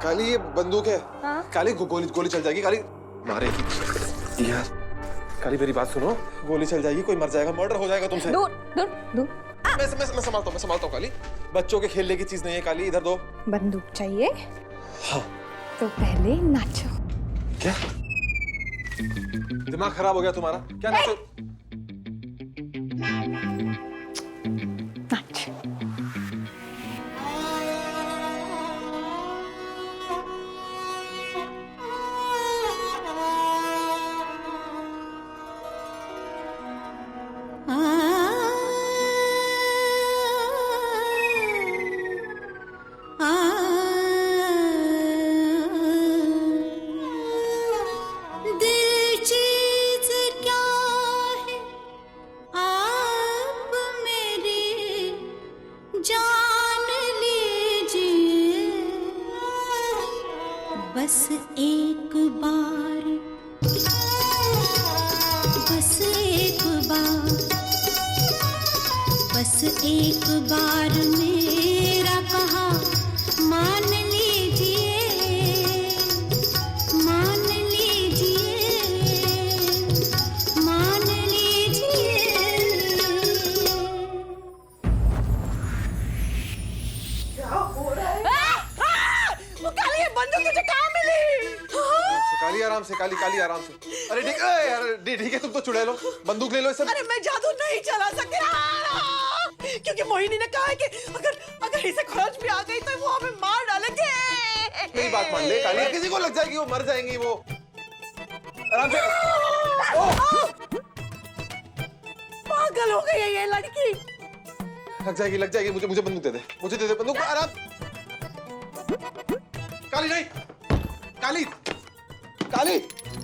काली ये बंदूक है। हाँ? काली गोली गोली चल जाएगी। काली मारेगी यार। काली मेरी बात सुनो, गोली चल जाएगी, कोई मर जाएगा, मर्डर हो जाएगा तुमसे। दूर दूर दूर। मैं संभालता हूँ काली। बच्चों के खेलने की चीज नहीं है काली, इधर दो। बंदूक चाहिए? हाँ। तो पहले नाचो। क्या दिमाग खराब हो गया तुम्हारा? क्या नाचो? नाच। बस एक बार, बस एक बार, बस एक बार मेरा कहा मान लीजिए, मान लीजिए, मान लीजिए। बंदूक तुझे कहाँ मिली? काली आराम से, काली आराम से। अरे ठीक है यार, ठीक है, तुम तो चुड़ैल लो, बंदूक ले लो। सब अरे मैं जादू नहीं चला सकती क्योंकि मोहिनी ने कहा है कि अगर इसे खरोच भी आ गई तो वो हमें मार डालेंगे। मेरी बात मान ले काली, किसी को लग जाएगी वो मर जाएंगी वो। आराम से। पागल हो गई है ये लड़की। लग जाएगी। मुझे बंदूक दे दे, बंदूक। आराम। काली नहीं, काली।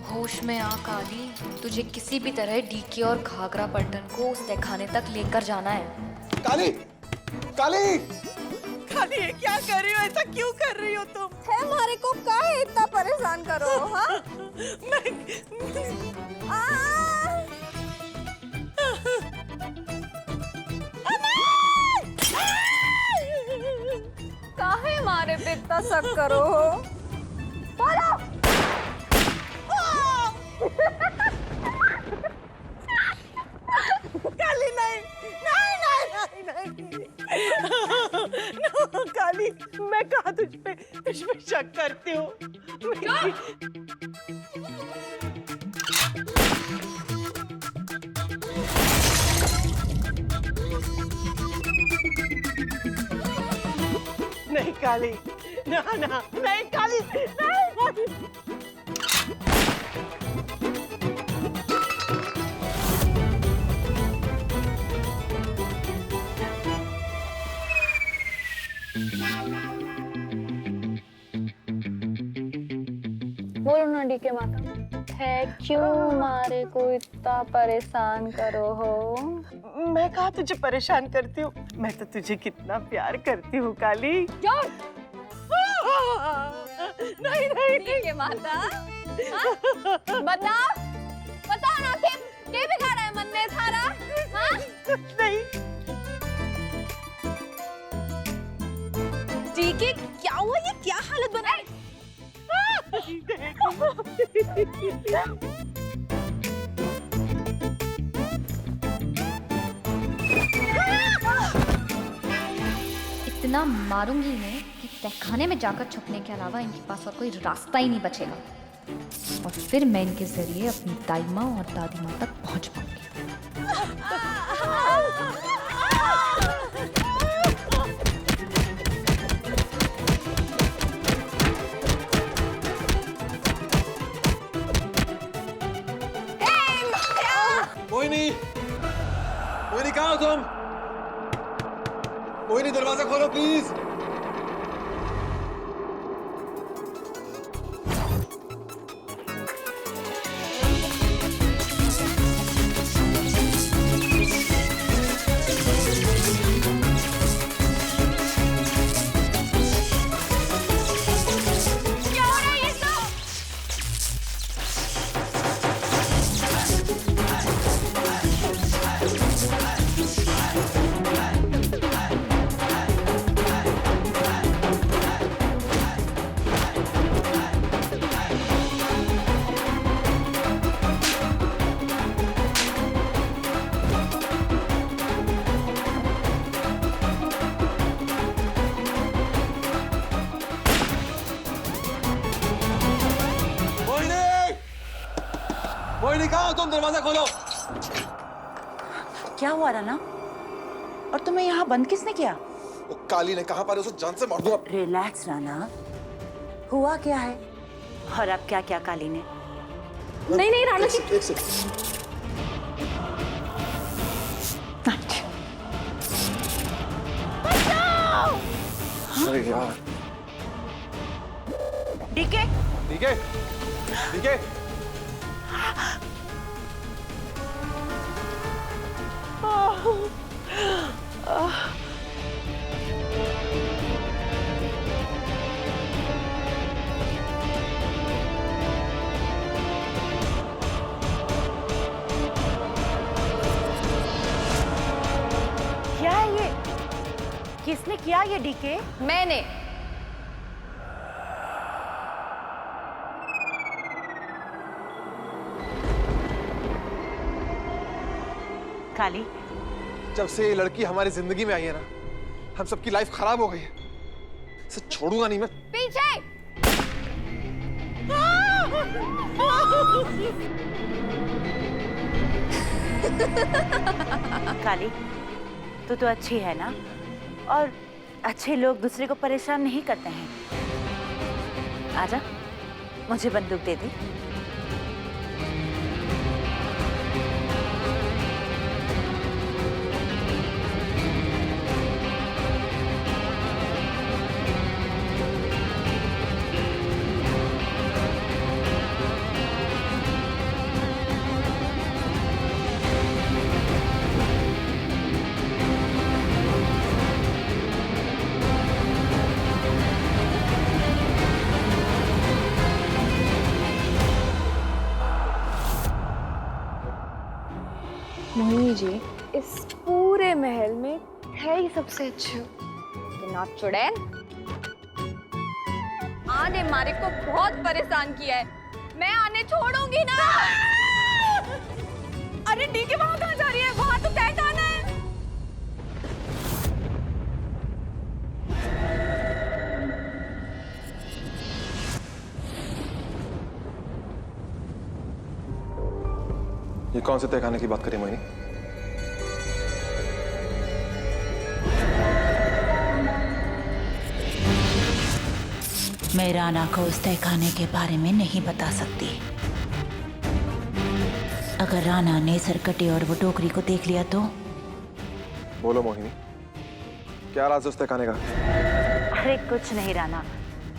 होश में आ काली, तुझे किसी भी तरह डीके और घाघरा पट्टन को उस तहखाने तक लेकर जाना है। काली ये क्या कर रही हो? ऐसा क्यों कर रही हो तुम? है हमारे को काहे इतना परेशान करो? हाँ? काहे मारे पे इतना शक करो हो? बोलो। काली नहीं। काली, मैं कहा तुझ पे शक करती हूँ। नहीं काली, नहीं काली, नहीं। बोलो ना डीके माता, है क्यों मारे को इतना परेशान करो हो? मैं कहा तुझे परेशान करती हूँ, मैं तो तुझे कितना प्यार करती हूँ काली। नहीं डीके माता, बताओ ना के बिगाड़ा है मन में थारा? हाँ? नहीं। डीके क्या हुआ? ये क्या हालत बनाई? इतना मारूंगी इन्हें कि तहखाने में जाकर छुपने के अलावा इनके पास और कोई रास्ता ही नहीं बचेगा, और फिर मैं इनके जरिए अपनी दाई माँ और दादी माँ तक पहुंच पाऊंगी। मोहिनी कहाँ हो तुम? मोहिनी दरवाजा खोलो प्लीज। काली कहाँ हो तुम? दरवाजा खोलो। क्या हुआ राना? और तुम्हें यहाँ बंद किसने किया? वो काली ने कहा पर उसे जान से मार दूंगा। रिलैक्स राना, हुआ क्या है? और अब क्या क्या काली ने? नहीं नहीं राणा जी, एक सेकंड। अरे यार। डीके, ठीक है, ठीक है। क्या है ये? किसने किया ये डीके? मैंने। काली, जब से ये लड़की हमारी जिंदगी में आई है ना, हम सबकी लाइफ खराब हो गई है। इसे छोड़ूंगा नहीं मैं। पीछे। काली, तू तो अच्छी है ना? और अच्छे लोग दूसरे को परेशान नहीं करते हैं। आजा, मुझे बंदूक दे दे। मोहिनी जी, इस पूरे महल में है ही सबसे अच्छे कि नाथ चुड़ैल। आने मारे को बहुत परेशान किया है, मैं आने छोड़ूंगी ना। अरे डीके वहां कहाँ जा रही है? वहां तो तहखाना है। ये कौन से तहखाने की बात करी मोहिनी? मैं राना को उस तहखाने के बारे में नहीं बता सकती। अगर राना ने सरकटे और वो टोकरी को देख लिया तो? बोलो मोहिनी, क्या राज है उस तहखाने का? अरे कुछ नहीं राना,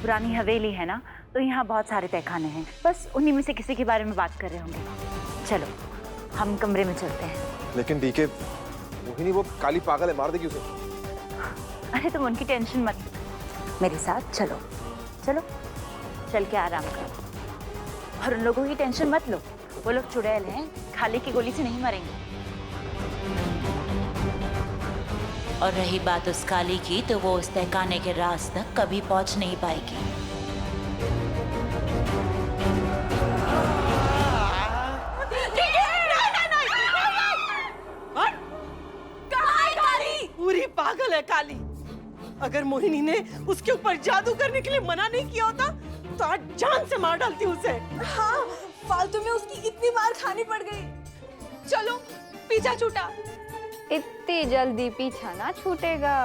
पुरानी हवेली है ना, तो यहाँ बहुत सारे तहखाने हैं। बस उन्हीं में से किसी के बारे में बात कर रहे होंगे। चलो हम कमरे में चलते हैं। लेकिन डीके, मोहिनी वो काली पागल है, मार देगी उसे। अरे तुम उनकी टेंशन मत, मेरे साथ चलो। चलो चल के आराम करो और उन लोगों की टेंशन मत लो। वो लोग चुड़ैल हैं, खाली की गोली से नहीं मरेंगे। और रही बात उस काली की, तो वो उस तहखाने के राज तक कभी पहुंच नहीं पाएगी। पूरी पागल है काली। अगर मोहिनी ने उसके ऊपर जादू करने के लिए मना नहीं किया होता तो आज जान से मार डालती उसे। हाँ, फालतू में उसकी इतनी मार खानी पड़ गई। चलो पीछा छूटा। इतनी जल्दी पीछा ना छूटेगा।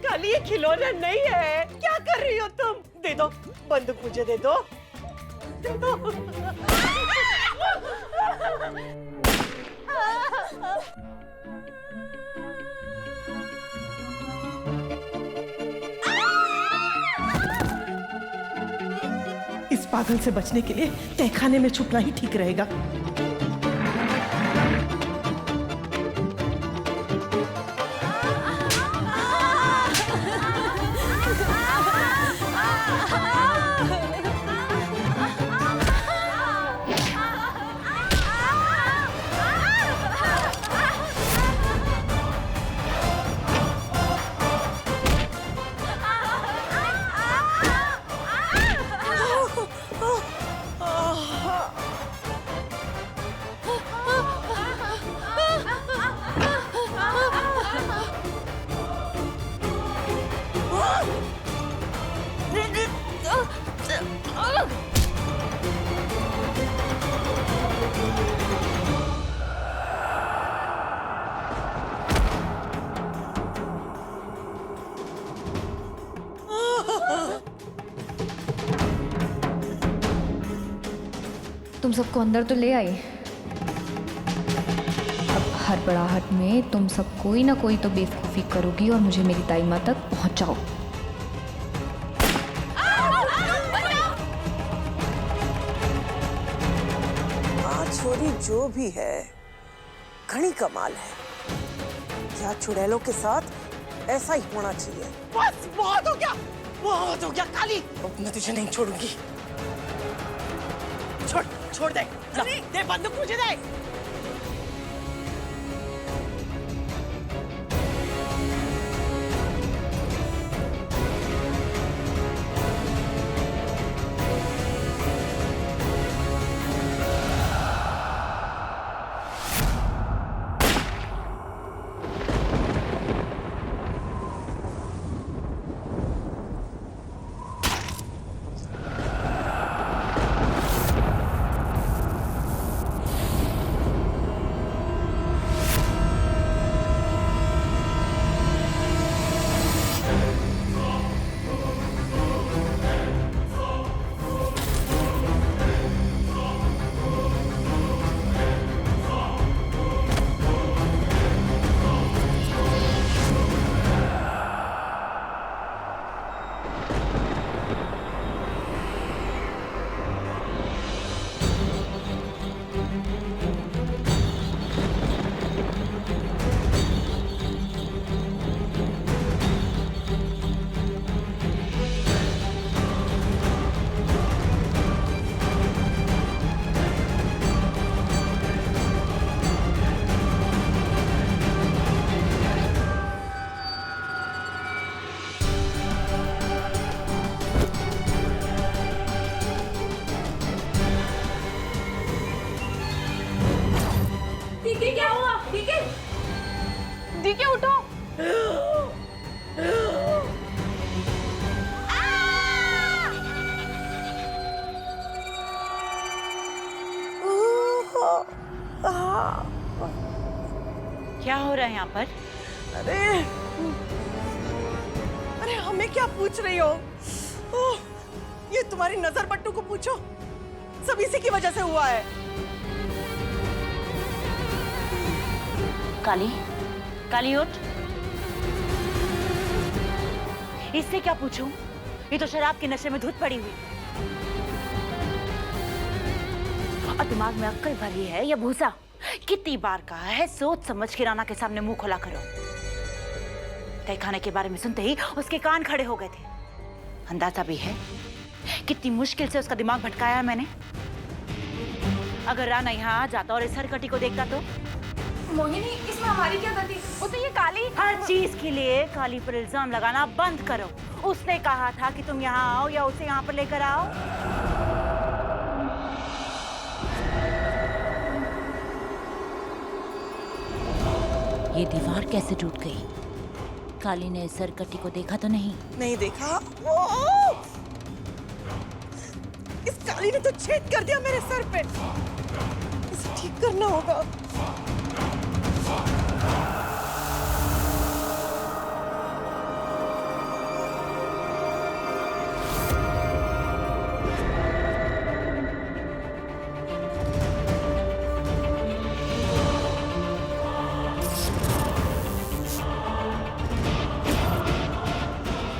काली ये खिलौना नहीं है, क्या कर रही हो तुम? दे दो बंदूक, मुझे दे दो, दे दो। इस पागल से बचने के लिए तहखाने में छुपना ही ठीक रहेगा। सबको अंदर तो ले आई, अब हड़बड़ाहट में तुम सब कोई ना कोई तो बेवकूफ़ी करोगी और मुझे मेरी दाई माँ तक पहुँचाओ। छोरी जो भी है घनी कमाल है। क्या चुड़ैलों के साथ ऐसा ही होना चाहिए। बस बहुत हो गया काली, मैं तुझे नहीं छोड़ूंगी। छोड़ दे, दे बंदूक मुझे दे। डीके उठो। क्या हो रहा है यहाँ पर? अरे हमें क्या पूछ रही हो? ये तुम्हारी नजर बट्टू को पूछो, सब इसी की वजह से हुआ है। काली उठ। इससे क्या पूछूं? ये तो शराब के नशे में धुत पड़ी हुई और दिमाग में अक्ल भरी है या भूसा। कितनी बार कहा है सोच समझ के राना के सामने मुंह खोला करो। तय खाने के बारे में सुनते ही उसके कान खड़े हो गए थे। अंदाजा भी है कितनी मुश्किल से उसका दिमाग भटकाया मैंने। अगर राना यहाँ आ जाता और इस हरकटी को देखता तो। मोहिनी, इसमें हमारी क्या गलती? वो तो ये काली हर चीज के लिए काली पर इल्जाम लगाना बंद करो। उसने कहा था कि तुम यहाँ आओ या उसे यहाँ पर लेकर आओ। ये दीवार कैसे टूट गई? काली ने इस सरकटी को देखा तो नहीं? नहीं देखा। इस काली ने तो छेद कर दिया मेरे सर पे। इसे ठीक करना होगा।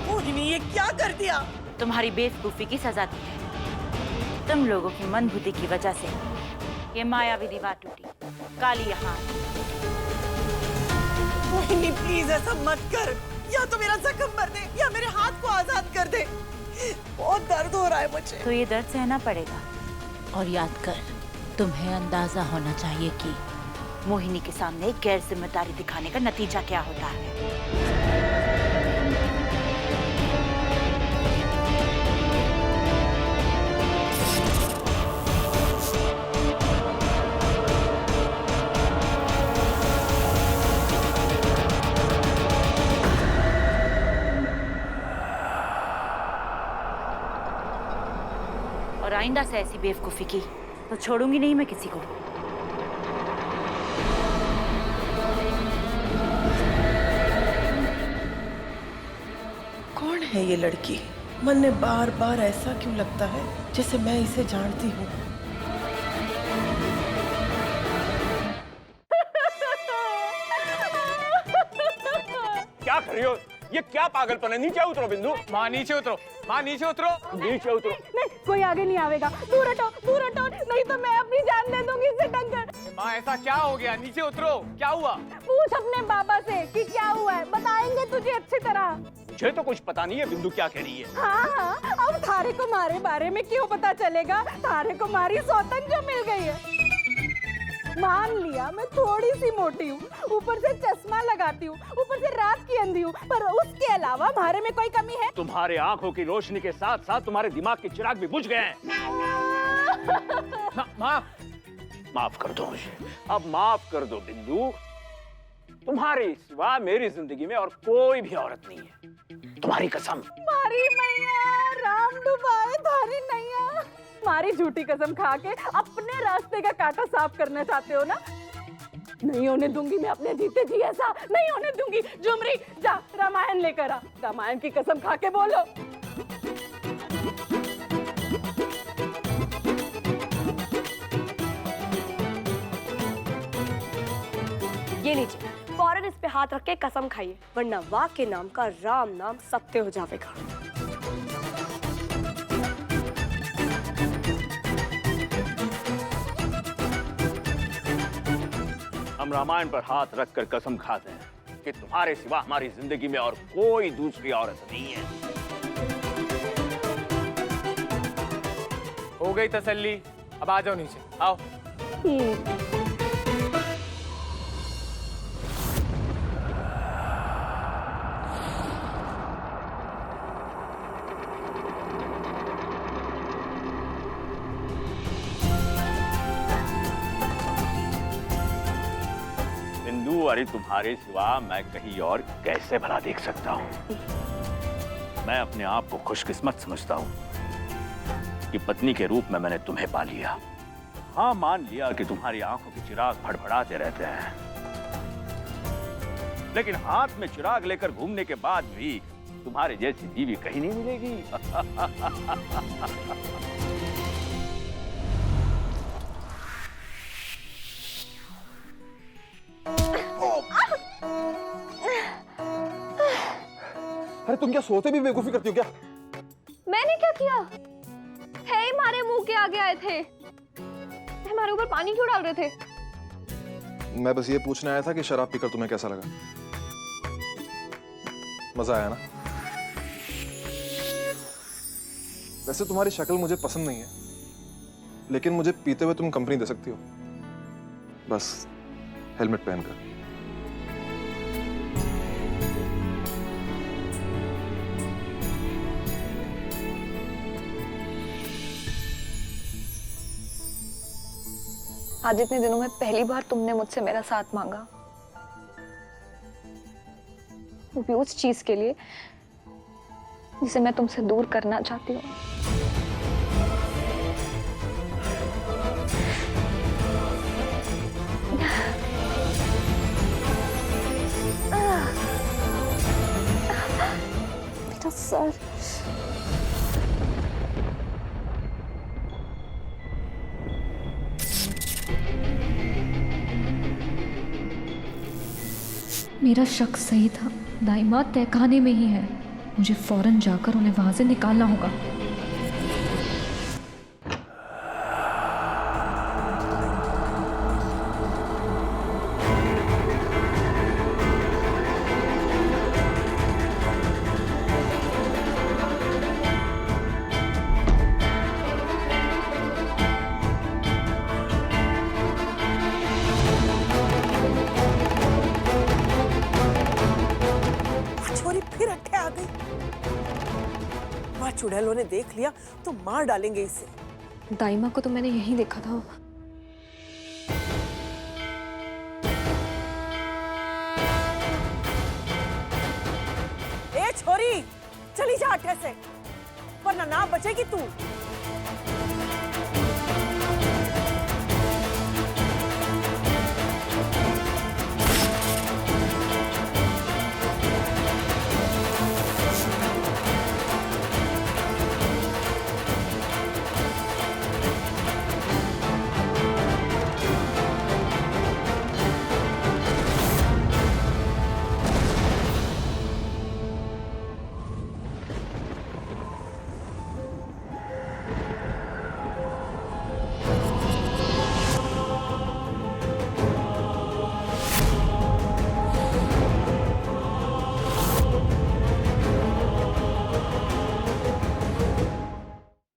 मोहिनी, ये क्या कर दिया? तुम्हारी बेवकूफी की सजा दी है। तुम लोगों की मंदबुद्धि की वजह से ये मायावी दीवार टूटी। काली यहाँ। मोहिनी प्लीज ऐसा मत कर। या तो मेरा जख्म भर दे या मेरे हाथ को आजाद कर दे। बहुत दर्द हो रहा है मुझे। तो ये दर्द सहना पड़ेगा। और याद कर, तुम्हें अंदाजा होना चाहिए कि मोहिनी के सामने गैर जिम्मेदारी दिखाने का नतीजा क्या होता है। और आइंदा से ऐसी बेवकूफी की तो छोड़ूंगी नहीं मैं किसी को। कौन है ये लड़की? मन में बार बार ऐसा क्यों लगता है जैसे मैं इसे जानती हूँ। रही हो? ये क्या पागलपन है? नीचे उतरो बिंदु। माँ नीचे उतरो, माँ नीचे उतरो। नीचे उतरो। नहीं, कोई आगे नहीं आवेगा। दूर हटो, नहीं तो मैं अपनी जान दे दूंगी इसे टंकर। माँ ऐसा क्या हो गया? नीचे उतरो, क्या हुआ? पूछ अपने बाबा से कि क्या हुआ है, बताएंगे तुझे अच्छी तरह। मुझे तो कुछ पता नहीं है बिंदु क्या कह रही है। हाँ, अब थारे को मारे बारे में क्यों पता चलेगा? थारे को मारी सौतन जो मिल गई है। मान लिया मैं थोड़ी सी मोटी हूँ, ऊपर से चश्मा लगाती हूँ, ऊपर से रात की अंधी हूँ, पर उसके अलावा मारे में कोई कमी है? तुम्हारे आंखों की रोशनी के साथ साथ तुम्हारे दिमाग के चिराग भी बुझ गए हैं। माफ कर दो मुझे, अब माफ कर दो बिंदु। तुम्हारे सिवा मेरी जिंदगी में और कोई भी औरत नहीं है, तुम्हारी कसम। मारी मैया, राम डुबाए थारी नैया। मारी झूठी कसम खा के अपने रास्ते का कांटा साफ करना चाहते हो ना? नहीं होने दूंगी मैं अपने जीते जी ऐसा, नहीं होने दूंगी। झुमरी जा रामायण लेकर आ, रामायण की कसम खा के बोलो। ये लीजिए, फौरन इस पे हाथ रख के कसम खाइए, वरना वाह के नाम का राम नाम सत्य हो जाएगा। हम रामायण पर हाथ रखकर कसम खाते हैं कि तुम्हारे सिवा हमारी जिंदगी में और कोई दूसरी औरत नहीं है। हो गई तसल्ली, अब आ जाओ नीचे, आओ। बिंदु, अरे तुम्हारे सिवा मैं कहीं और कैसे भला देख सकता हूँ? मैं अपने आप को खुशकिस्मत समझता हूँ कि पत्नी के रूप में मैंने तुम्हें पा लिया। हाँ, मान लिया कि तुम्हारी आंखों के चिराग भड़भड़ाते रहते हैं, लेकिन हाथ में चिराग लेकर घूमने के बाद भी तुम्हारे जैसी बीवी कहीं नहीं मिलेगी। अरे तुम क्या सोते भी बेवकूफी करती हो क्या? मैंने क्या किया है? ही मारे मुंह के आगे आए थे, हमारे ऊपर पानी क्यों डाल रहे थे? मैं बस ये पूछने आया था कि शराब पीकर तुम्हें कैसा लगा? मजा आया ना? वैसे तुम्हारी शक्ल मुझे पसंद नहीं है, लेकिन मुझे पीते हुए तुम कंपनी दे सकती हो, बस हेलमेट पहनकर। आज इतने दिनों में पहली बार तुमने मुझसे मेरा साथ मांगा, वो भी उस चीज के लिए जिसे मैं तुमसे दूर करना चाहती हूँ। बेटा सर, मेरा शक सही था, दाइमा तहखाने में ही है। मुझे फौरन जाकर उन्हें वहां से निकालना होगा। फिर अट्ठे आ गई। वहाँ चुड़ैलों ने देख लिया तो मार डालेंगे इसे। दाइमा को तो मैंने यहीं देखा था। ए छोरी, चली जा अट्ठे से, वरना ना बचेगी तू।